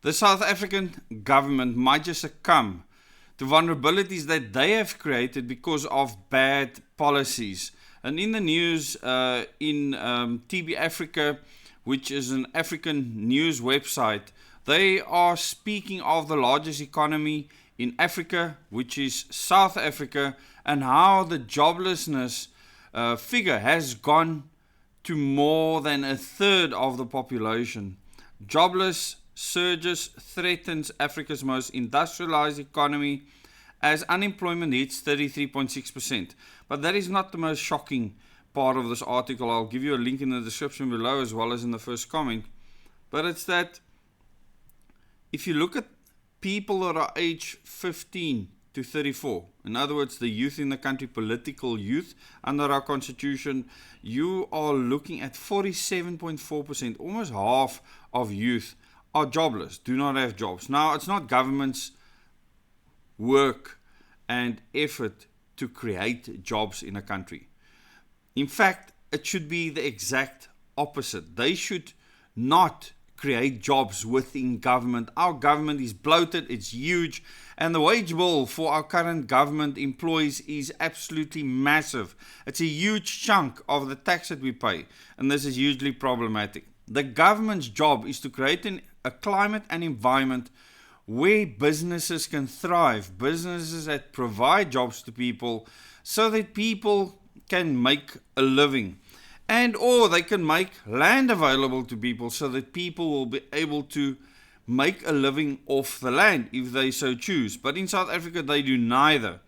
The South African government might just succumb to vulnerabilities that they have created because of bad policies. And in the news, in TB Africa, which is an African news website, they are speaking of the largest economy in Africa, which is South Africa, and how the joblessness figure has gone to more than a third of the population. Jobless surges threatens Africa's most industrialized economy as unemployment hits 33.6%. But that is not the most shocking part of this article. I'll give you a link in the description below as well as in the first comment. But it's that if you look at people that are age 15 to 34, in other words, the youth in the country, political youth under our constitution, you are looking at 47.4%, almost half of youth are jobless, do not have jobs. Now, it's not government's work and effort to create jobs in a country. In fact, it should be the exact opposite. They should not create jobs within government. Our government is bloated, it's huge, and the wage bill for our current government employees is absolutely massive. It's a huge chunk of the tax that we pay, and this is hugely problematic. The government's job is to create a climate and environment where businesses can thrive, businesses that provide jobs to people so that people can make a living. And or they can make land available to people so that people will be able to make a living off the land if they so choose. But in South Africa, they do neither.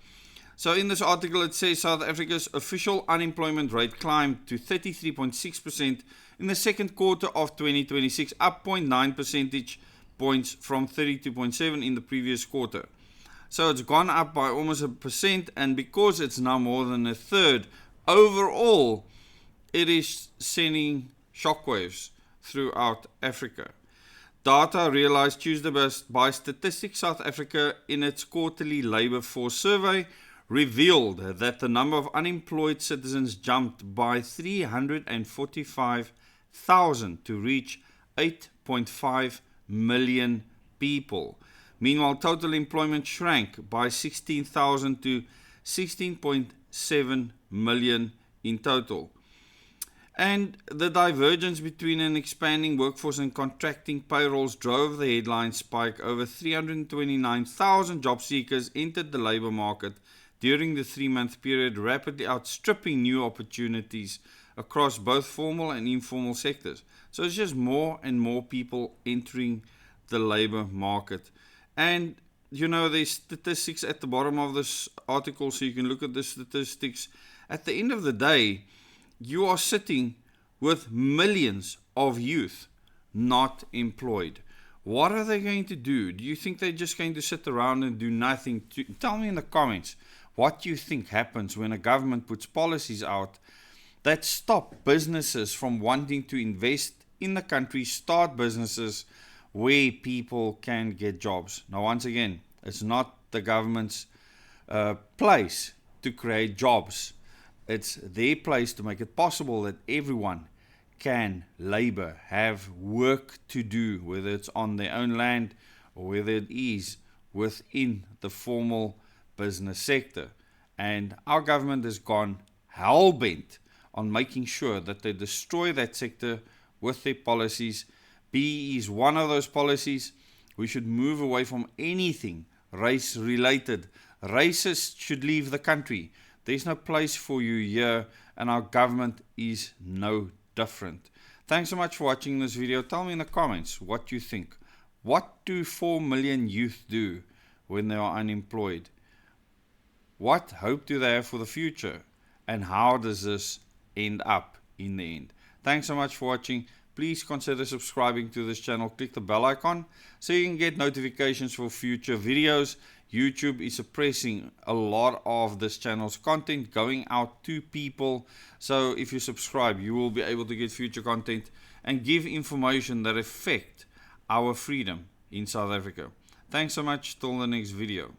So in this article, it says South Africa's official unemployment rate climbed to 33.6% in the second quarter of 2026, up 0.9 percentage points from 32.7 in the previous quarter. So it's gone up by almost 1%, and because it's now more than a third, overall, it is sending shockwaves throughout Africa. Data realized Tuesday by Statistics South Africa in its quarterly labor force survey revealed that the number of unemployed citizens jumped by 345,000 to reach 8.5 million people. Meanwhile, total employment shrank by 16,000 to 16.7 million in total. And the divergence between an expanding workforce and contracting payrolls drove the headline spike. Over 329,000 job seekers entered the labor market during the 3-month period, rapidly outstripping new opportunities across both formal and informal sectors. So it's just more and more people entering the labor market. And you know, there's statistics at the bottom of this article, so you can look at the statistics. At the end of the day, you are sitting with millions of youth not employed. What are they going to do? Do you think they're just going to sit around and do nothing? Tell me in the comments what you think happens when a government puts policies out that stop businesses from wanting to invest in the country, start businesses where people can get jobs. Now, once again, it's not the government's place to create jobs. It's their place to make it possible that everyone can labor, have work to do, whether it's on their own land or whether it is within the formal business sector. And our government has gone hell-bent on making sure that they destroy that sector with their policies. BEE is one of those policies. We should move away from anything race-related. Racists should leave the country. There's no place for you here, and our government is no different. Thanks so much for watching this video. Tell me in the comments what you think. What do 4 million youth do when they are unemployed? What hope do they have for the future? And how does this end up in the end? Thanks so much for watching. Please consider subscribing to this channel. Click the bell icon so you can get notifications for future videos. YouTube is suppressing a lot of this channel's content going out to people. So if you subscribe, you will be able to get future content and give information that affect our freedom in South Africa. Thanks so much. Till the next video.